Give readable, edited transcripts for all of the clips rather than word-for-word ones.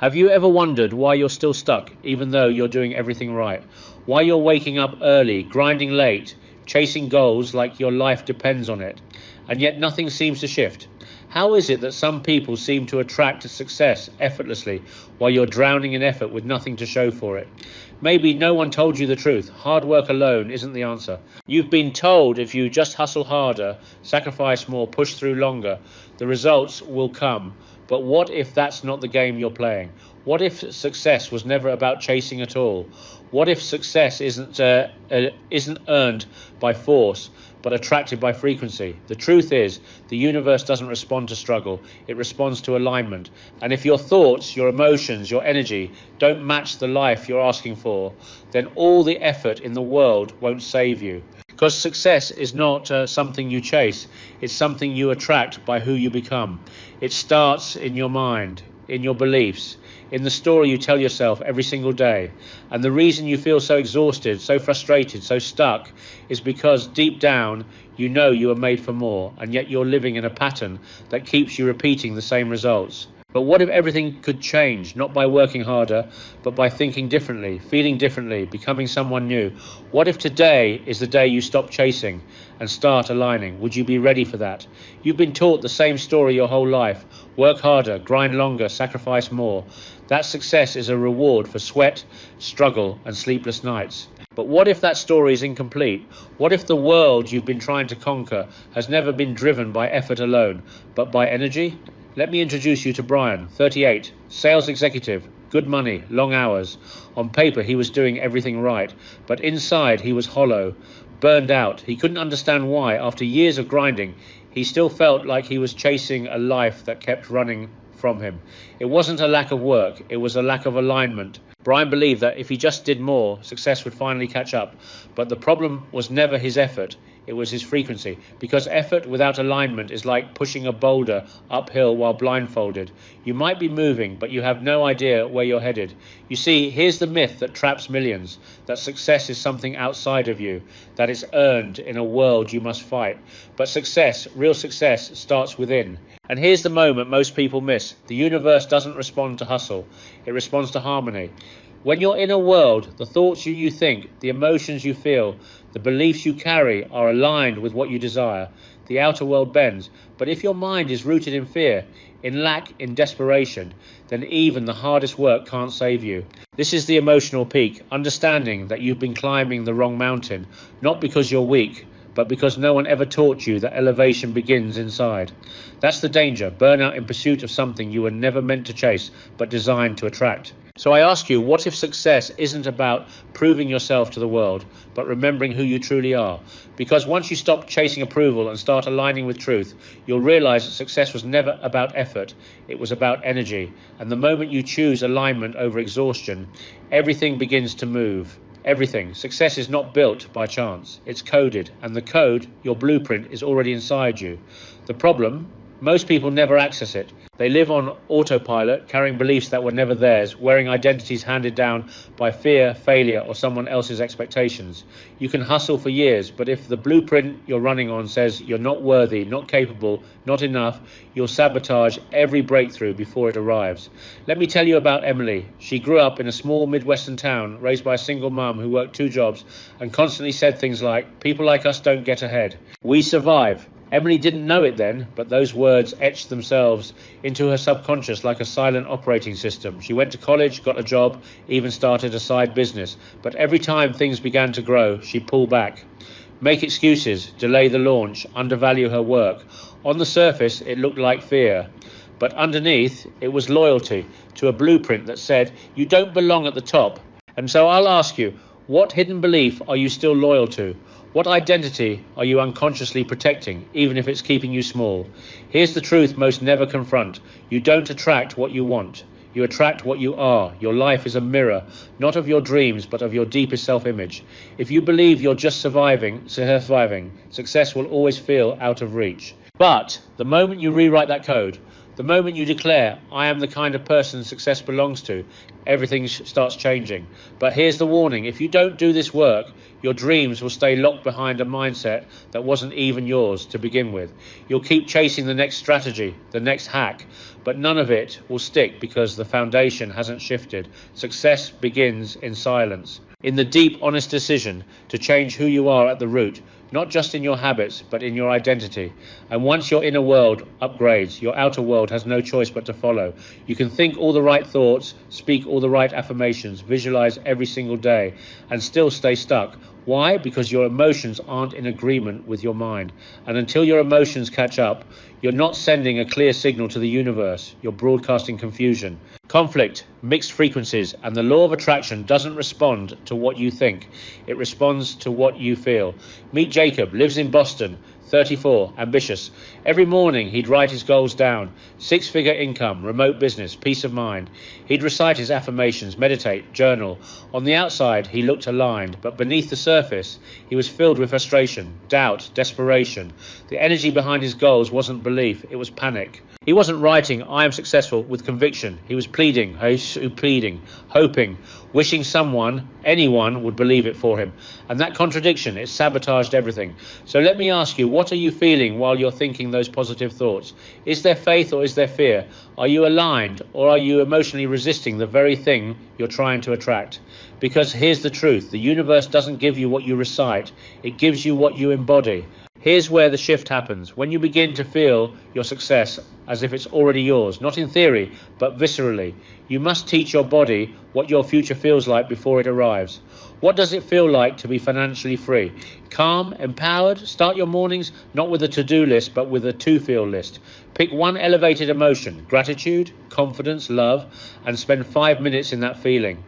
Have you ever wondered why you're still stuck, even though you're doing everything right? Why you're waking up early, grinding late, chasing goals like your life depends on it, and yet nothing seems to shift? How is it that some people seem to attract success effortlessly while you're drowning in effort with nothing to show for it? Maybe no one told you the truth. Hard work alone isn't the answer. You've been told if you just hustle harder, sacrifice more, push through longer, the results will come. But what if that's not the game you're playing? What if success was never about chasing at all? What if success isn't earned by force, but attracted by frequency? The truth is, the universe doesn't respond to struggle, it responds to alignment. And if your thoughts, your emotions, your energy don't match the life you're asking for, then all the effort in the world won't save you. Because success is not something you chase, it's something you attract by who you become. It starts in your mind, in your beliefs, in the story you tell yourself every single day. And the reason you feel so exhausted, so frustrated, so stuck is because deep down you know you are made for more, and yet you're living in a pattern that keeps you repeating the same results. But what if everything could change, not by working harder, but by thinking differently, feeling differently, becoming someone new? What if today is the day you stop chasing and start aligning? Would you be ready for that? You've been taught the same story your whole life. Work harder, grind longer, sacrifice more. That success is a reward for sweat, struggle, and sleepless nights. But what if that story is incomplete? What if the world you've been trying to conquer has never been driven by effort alone, but by energy? Let me introduce you to Brian, 38, sales executive, good money, long hours. On paper, he was doing everything right, but inside he was hollow, burned out. He couldn't understand why, after years of grinding, he still felt like he was chasing a life that kept running from him. It wasn't a lack of work, it was a lack of alignment. Brian believed that if he just did more, success would finally catch up. But the problem was never his effort, it was his frequency. Because effort without alignment is like pushing a boulder uphill while blindfolded. You might be moving, but you have no idea where you're headed. You see, here's the myth that traps millions, that success is something outside of you, that it's earned in a world you must fight. But success, real success, starts within. And here's the moment most people miss. The universe doesn't respond to hustle, it responds to harmony. When you're in a world, the thoughts you think, the emotions you feel, the beliefs you carry are aligned with what you desire. The outer world bends. But if your mind is rooted in fear, in lack, in desperation, then even the hardest work can't save you. This is the emotional peak, understanding that you've been climbing the wrong mountain, not because you're weak, but because no one ever taught you that elevation begins inside. That's the danger, burnout in pursuit of something you were never meant to chase, but designed to attract. So I ask you, what if success isn't about proving yourself to the world, but remembering who you truly are? Because once you stop chasing approval and start aligning with truth, you'll realize that success was never about effort, it was about energy. And the moment you choose alignment over exhaustion, everything begins to move. Everything. Success is not built by chance. It's coded, and the code, your blueprint, is already inside you. The problem? Most people never access it. They live on autopilot, carrying beliefs that were never theirs, wearing identities handed down by fear, failure, or someone else's expectations. You can hustle for years, but if the blueprint you're running on says you're not worthy, not capable, not enough, you'll sabotage every breakthrough before it arrives. Let me tell you about Emily. She grew up in a small Midwestern town, raised by a single mum who worked 2 jobs and constantly said things like, "People like us don't get ahead. We survive." Emily didn't know it then, but those words etched themselves into her subconscious like a silent operating system. She went to college, got a job, even started a side business. But every time things began to grow, she pulled back. Make excuses, delay the launch, undervalue her work. On the surface, it looked like fear. But underneath, it was loyalty to a blueprint that said, you don't belong at the top. And so I'll ask you, what hidden belief are you still loyal to? What identity are you unconsciously protecting, even if it's keeping you small? Here's the truth most never confront. You don't attract what you want. You attract what you are. Your life is a mirror, not of your dreams, but of your deepest self-image. If you believe you're just surviving, success will always feel out of reach. But the moment you rewrite that code, The moment you declare, I am the kind of person success belongs to, everything starts changing. But here's the warning: if you don't do this work, your dreams will stay locked behind a mindset that wasn't even yours to begin with. You'll keep chasing the next strategy, the next hack, but none of it will stick because the foundation hasn't shifted. Success begins in silence, in the deep, honest decision to change who you are at the root, not just in your habits, but in your identity. And once your inner world upgrades, your outer world has no choice but to follow. You can think all the right thoughts, speak all the right affirmations, visualize every single day, and still stay stuck. Why? Because your emotions aren't in agreement with your mind. And until your emotions catch up, you're not sending a clear signal to the universe. You're broadcasting confusion, conflict, mixed frequencies, and the law of attraction doesn't respond to what you think. It responds to what you feel. Meet Jacob, lives in Boston, 34, ambitious. Every morning he'd write his goals down: 6-figure income, remote business, peace of mind. He'd recite his affirmations, meditate, journal. On the outside he looked aligned, but beneath the surface he was filled with frustration, doubt, desperation. The energy behind his goals wasn't belief, it was panic. He wasn't writing, I am successful, with conviction. He was pleading, hoping, wishing someone, anyone, would believe it for him. And that contradiction, it sabotaged everything. So let me ask you, what are you feeling while you're thinking those positive thoughts? Is there faith or is there fear? Are you aligned, or are you emotionally resisting the very thing you're trying to attract? Because here's the truth: the universe doesn't give you what you recite, it gives you what you embody. Here's where the shift happens: when you begin to feel your success as if it's already yours, not in theory, but viscerally. You must teach your body what your future feels like before it arrives. What does it feel like to be financially free? Calm, empowered? Start your mornings not with a to-do list, but with a to-feel list. Pick one elevated emotion: gratitude, confidence, love, and spend 5 minutes in that feeling.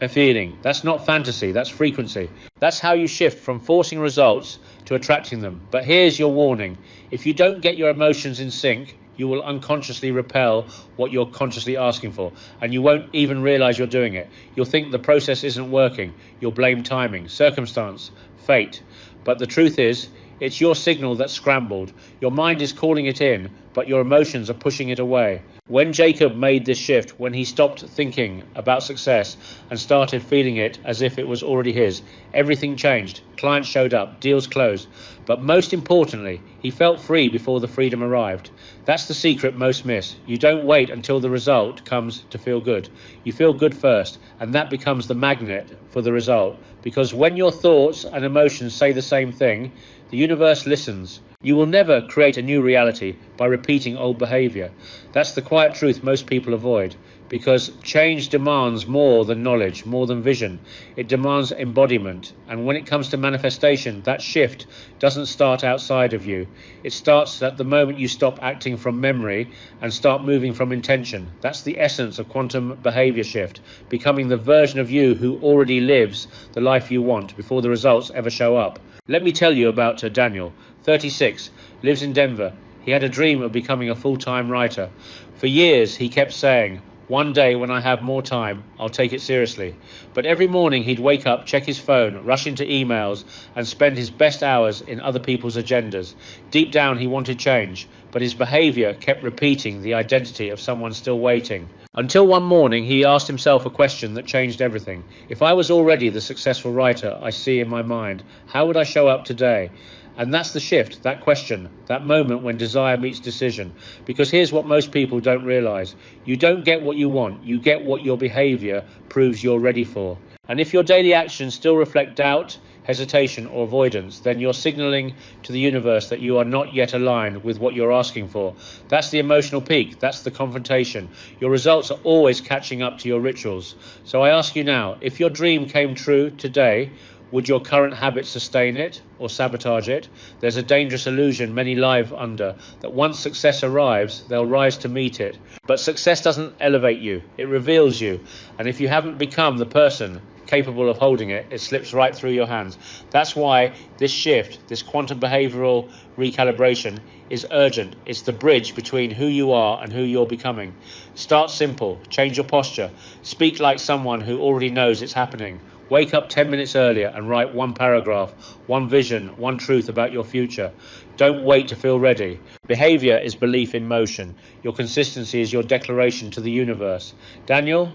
A feeling. That's not fantasy, that's frequency. That's how you shift from forcing results to attracting them. But here's your warning: if you don't get your emotions in sync, you will unconsciously repel what you're consciously asking for, and you won't even realize you're doing it. You'll think the process isn't working. You'll blame timing, circumstance, fate. But the truth is, it's your signal that's scrambled. Your mind is calling it in, but your emotions are pushing it away. When Jacob made this shift, when he stopped thinking about success and started feeling it as if it was already his, everything changed. Clients showed up, deals closed. But most importantly, he felt free before the freedom arrived. That's the secret most miss. You don't wait until the result comes to feel good. You feel good first, and that becomes the magnet for the result. Because when your thoughts and emotions say the same thing, the universe listens. You will never create a new reality by repeating old behavior. That's the quiet truth most people avoid, because change demands more than knowledge, more than vision. It demands embodiment. And when it comes to manifestation, that shift doesn't start outside of you. It starts at the moment you stop acting from memory and start moving from intention. That's the essence of quantum behavior shift, becoming the version of you who already lives the life you want before the results ever show up. Let me tell you about Daniel, 36, lives in Denver. He had a dream of becoming a full-time writer. For years he kept saying, one day when I have more time, I'll take it seriously. But every morning he'd wake up, check his phone, rush into emails, and spend his best hours in other people's agendas. Deep down he wanted change, but his behavior kept repeating the identity of someone still waiting. Until one morning he asked himself a question that changed everything. If I was already the successful writer I see in my mind, how would I show up today? And that's the shift, that question, that moment when desire meets decision. Because here's what most people don't realize. You don't get what you want, you get what your behavior proves you're ready for. And if your daily actions still reflect doubt, hesitation, or avoidance, then you're signaling to the universe that you are not yet aligned with what you're asking for. That's the emotional peak, that's the confrontation. Your results are always catching up to your rituals. So I ask you now, if your dream came true today, would your current habits sustain it or sabotage it? There's a dangerous illusion many live under, that once success arrives, they'll rise to meet it. But success doesn't elevate you, it reveals you. And if you haven't become the person capable of holding it, it slips right through your hands. That's why this shift, this quantum behavioral recalibration, is urgent. It's the bridge between who you are and who you're becoming. Start simple, change your posture, speak like someone who already knows it's happening. Wake up 10 minutes earlier and write one paragraph, one vision, one truth about your future. Don't wait to feel ready. Behavior is belief in motion. Your consistency is your declaration to the universe. Daniel?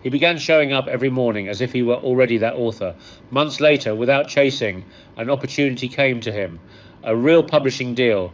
He began showing up every morning as if he were already that author. Months later, without chasing, an opportunity came to him. A real publishing deal.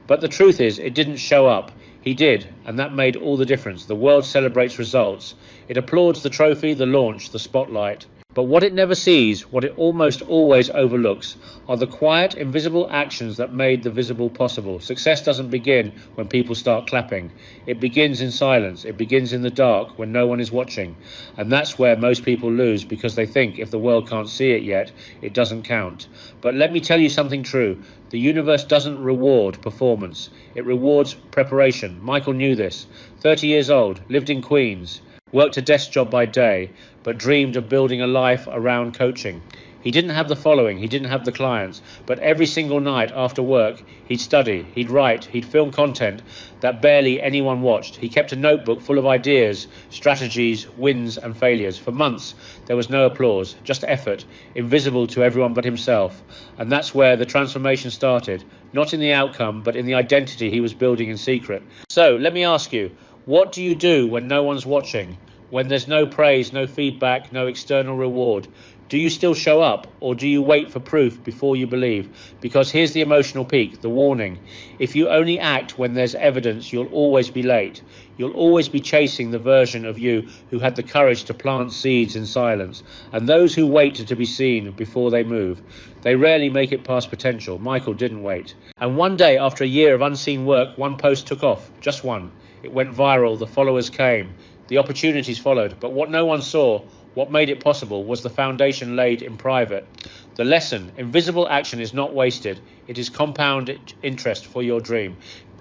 But the truth is, it didn't show up. He did, and that made all the difference. The world celebrates results. It applauds the trophy, the launch, the spotlight. But what it never sees, what it almost always overlooks, are the quiet, invisible actions that made the visible possible. Success doesn't begin when people start clapping. It begins in silence. It begins in the dark when no one is watching. And that's where most people lose, because they think if the world can't see it yet, it doesn't count. But let me tell you something true. The universe doesn't reward performance. It rewards preparation. Michael knew this. 30 years old, lived in Queens, worked a desk job by day, but dreamed of building a life around coaching. He didn't have the following, he didn't have the clients, but every single night after work, he'd study, he'd write, he'd film content that barely anyone watched. He kept a notebook full of ideas, strategies, wins and failures. For months, there was no applause, just effort, invisible to everyone but himself. And that's where the transformation started, not in the outcome, but in the identity he was building in secret. So, let me ask you, what do you do when no one's watching? When there's no praise, no feedback, no external reward? Do you still show up, or do you wait for proof before you believe? Because here's the emotional peak, the warning. If you only act when there's evidence, you'll always be late. You'll always be chasing the version of you who had the courage to plant seeds in silence. And those who wait to be seen before they move, they rarely make it past potential. Michael didn't wait. And one day, after a year of unseen work, one post took off, just one. It went viral, the followers came. The opportunities followed, but what no one saw, what made it possible, was the foundation laid in private. The lesson, invisible action is not wasted. It is compound interest for your dream.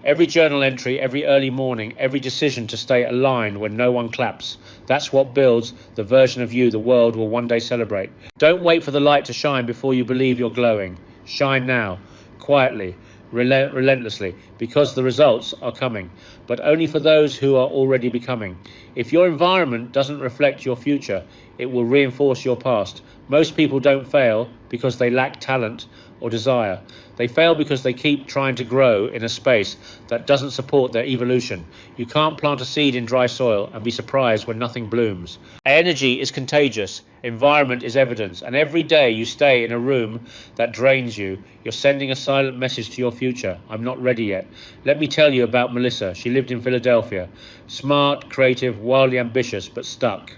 Every journal entry, every early morning, every decision to stay aligned when no one claps. That's what builds the version of you the world will one day celebrate. Don't wait for the light to shine before you believe you're glowing. Shine now, quietly, relentlessly, because the results are coming, but only for those who are already becoming. If your environment doesn't reflect your future, it will reinforce your past. Most people don't fail because they lack talent or desire. They fail because they keep trying to grow in a space that doesn't support their evolution. You can't plant a seed in dry soil and be surprised when nothing blooms. Energy is contagious. Environment is evidence. And every day you stay in a room that drains you, you're sending a silent message to your future. I'm not ready yet. Let me tell you about Melissa. She lived in Philadelphia. Smart, creative, wildly ambitious, but stuck.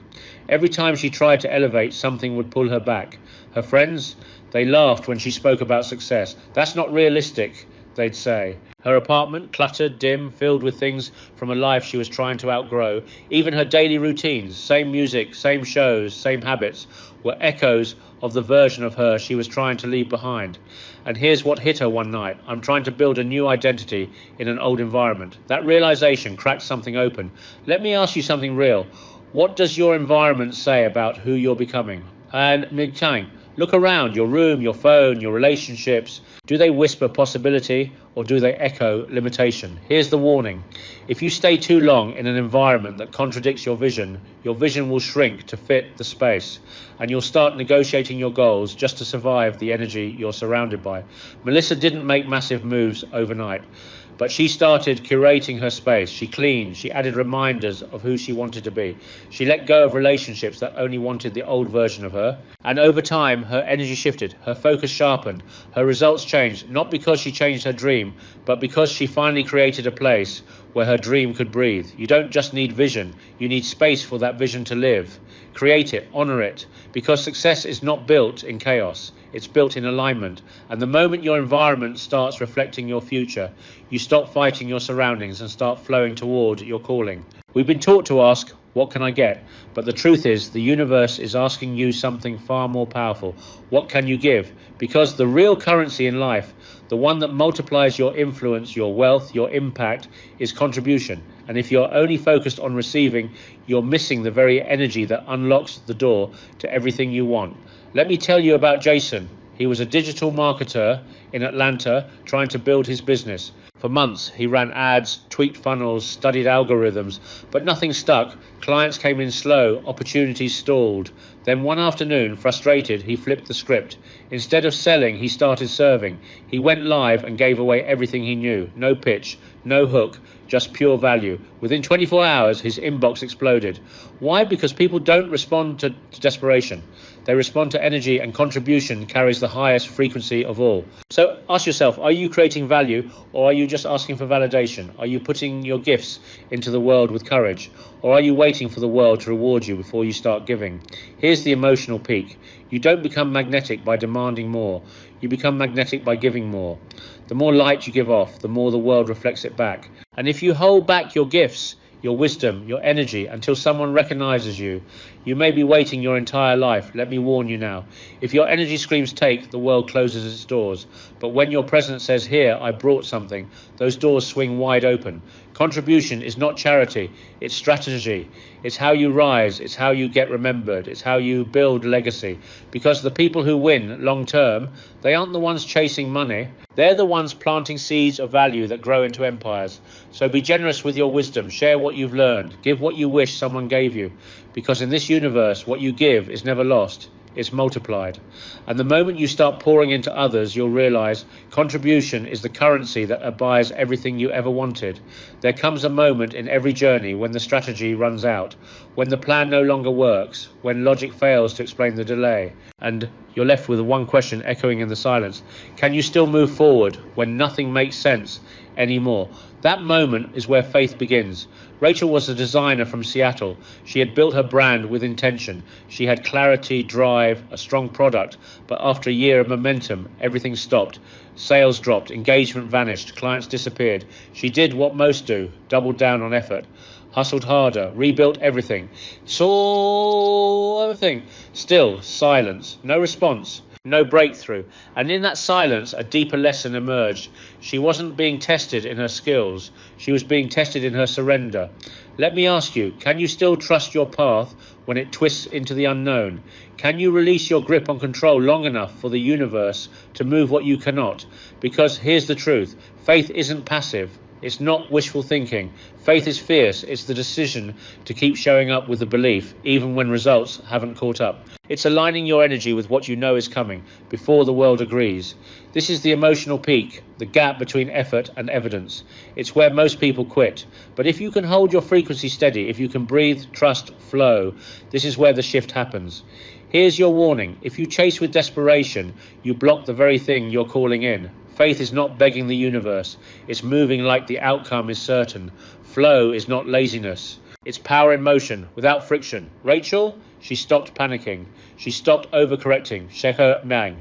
Every time she tried to elevate, something would pull her back. Her friends, they laughed when she spoke about success. That's not realistic, they'd say. Her apartment, cluttered, dim, filled with things from a life she was trying to outgrow. Even her daily routines, same music, same shows, same habits, were echoes of the version of her she was trying to leave behind. And here's what hit her one night. I'm trying to build a new identity in an old environment. That realization cracked something open. Let me ask you something real. What does your environment say about who you're becoming? And Ming-Chang, look around, your room, your phone, your relationships. Do they whisper possibility or do they echo limitation? Here's the warning. If you stay too long in an environment that contradicts your vision will shrink to fit the space, and you'll start negotiating your goals just to survive the energy you're surrounded by. Melissa didn't make massive moves overnight, but she started curating her space. She cleaned, she added reminders of who she wanted to be. She let go of relationships that only wanted the old version of her. And over time, her energy shifted, her focus sharpened, her results changed, not because she changed her dream, but because she finally created a place where her dream could breathe. You don't just need vision, you need space for that vision to live. Create it, honor it, because success is not built in chaos. It's built in alignment. And the moment your environment starts reflecting your future, you stop fighting your surroundings and start flowing toward your calling. We've been taught to ask, What can I get? But the truth is, the universe is asking you something far more powerful. What can you give? Because the real currency in life, the one that multiplies your influence, your wealth, your impact, is contribution. And if you're only focused on receiving, you're missing the very energy that unlocks the door to everything you want. Let me tell you about Jason. He was a digital marketer in Atlanta trying to build his business. For months, he ran ads, tweaked funnels, studied algorithms, but nothing stuck. Clients came in slow, opportunities stalled. Then one afternoon, frustrated, he flipped the script. Instead of selling, he started serving. He went live and gave away everything he knew. No pitch, no hook, just pure value. Within 24 hours, his inbox exploded. Why? Because people don't respond to desperation. They respond to energy, and contribution carries the highest frequency of all. So ask yourself, are you creating value, or are you just asking for validation? Are you putting your gifts into the world with courage, or are you waiting for the world to reward you before you start giving? Here's the emotional peak. You don't become magnetic by demanding more. You become magnetic by giving more. The more light you give off, the more the world reflects it back. And if you hold back your gifts, your wisdom, your energy, until someone recognizes you, you may be waiting your entire life. Let me warn you now. If your energy screams take, the world closes its doors. But when your presence says, here, I brought something, those doors swing wide open. Contribution is not charity, it's strategy. It's how you rise, it's how you get remembered, it's how you build legacy. Because the people who win long term, they aren't the ones chasing money. They're the ones planting seeds of value that grow into empires. So be generous with your wisdom. Share what you've learned. Give what you wish someone gave you. Because in this universe, what you give is never lost. It's multiplied. And the moment you start pouring into others, you'll realize contribution is the currency that buys everything you ever wanted. There comes a moment in every journey when the strategy runs out, when the plan no longer works, when logic fails to explain the delay, and you're left with one question echoing in the silence. Can you still move forward when nothing makes sense anymore? That moment is where faith begins. Rachel was a designer from Seattle. She had built her brand with intention. She had clarity, drive, a strong product. But after a year of momentum, everything stopped. Sales dropped, engagement vanished, clients disappeared. She did what most do, doubled down on effort, hustled harder, rebuilt everything. Saw everything. Still, silence, no response. No breakthrough, and in that silence a deeper lesson emerged. She wasn't being tested in her skills, she was being tested in her surrender. Let me ask you, can you still trust your path when it twists into the unknown? Can you release your grip on control long enough for the universe to move what you cannot? Because here's the truth, faith isn't passive. It's not wishful thinking. Faith is fierce. It's the decision to keep showing up with the belief, even when results haven't caught up. It's aligning your energy with what you know is coming, before the world agrees. This is the emotional peak, the gap between effort and evidence. It's where most people quit. But if you can hold your frequency steady, if you can breathe, trust, flow, this is where the shift happens. Here's your warning. If you chase with desperation, you block the very thing you're calling in. Faith is not begging the universe. It's moving like the outcome is certain. Flow is not laziness. It's power in motion, without friction. Rachel, she stopped panicking. She stopped overcorrecting.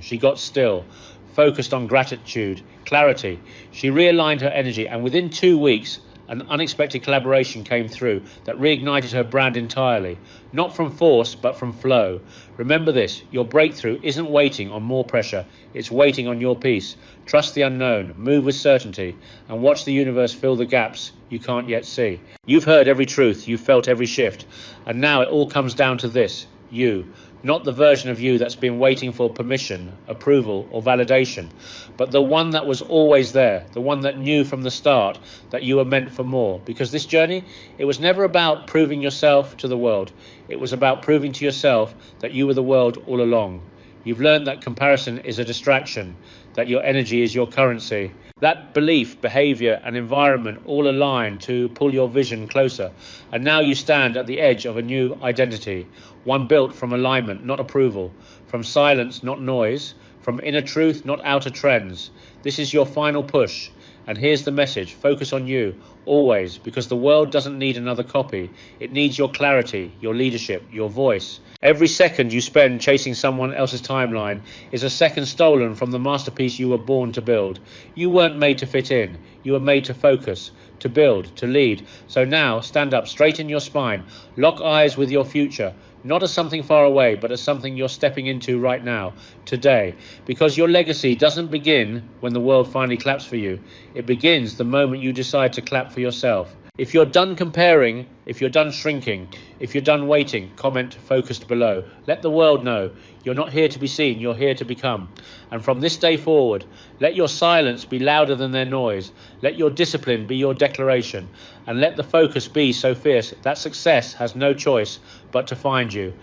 She got still, focused on gratitude, clarity. She realigned her energy, and within 2 weeks, an unexpected collaboration came through that reignited her brand entirely. Not from force, but from flow. Remember this, your breakthrough isn't waiting on more pressure, it's waiting on your peace. Trust the unknown, move with certainty, and watch the universe fill the gaps you can't yet see. You've heard every truth, you've felt every shift, and now it all comes down to this, you. Not the version of you that's been waiting for permission, approval, or validation, but the one that was always there, the one that knew from the start that you were meant for more. Because this journey, it was never about proving yourself to the world. It was about proving to yourself that you were the world all along. You've learned that comparison is a distraction, that your energy is your currency. That belief, behavior, and environment all align to pull your vision closer. And now you stand at the edge of a new identity, one built from alignment, not approval, from silence, not noise, from inner truth, not outer trends. This is your final push. And here's the message: focus on you, always, because the world doesn't need another copy. It needs your clarity, your leadership, your voice. Every second you spend chasing someone else's timeline is a second stolen from the masterpiece you were born to build. You weren't made to fit in. You were made to focus, to build, to lead. So now, stand up, straighten your spine, lock eyes with your future, not as something far away, but as something you're stepping into right now, today. Because your legacy doesn't begin when the world finally claps for you. It begins the moment you decide to clap for yourself. If you're done comparing, if you're done shrinking, if you're done waiting, comment focused below. Let the world know you're not here to be seen, you're here to become. And from this day forward, let your silence be louder than their noise. Let your discipline be your declaration. And let the focus be so fierce that success has no choice but to find you.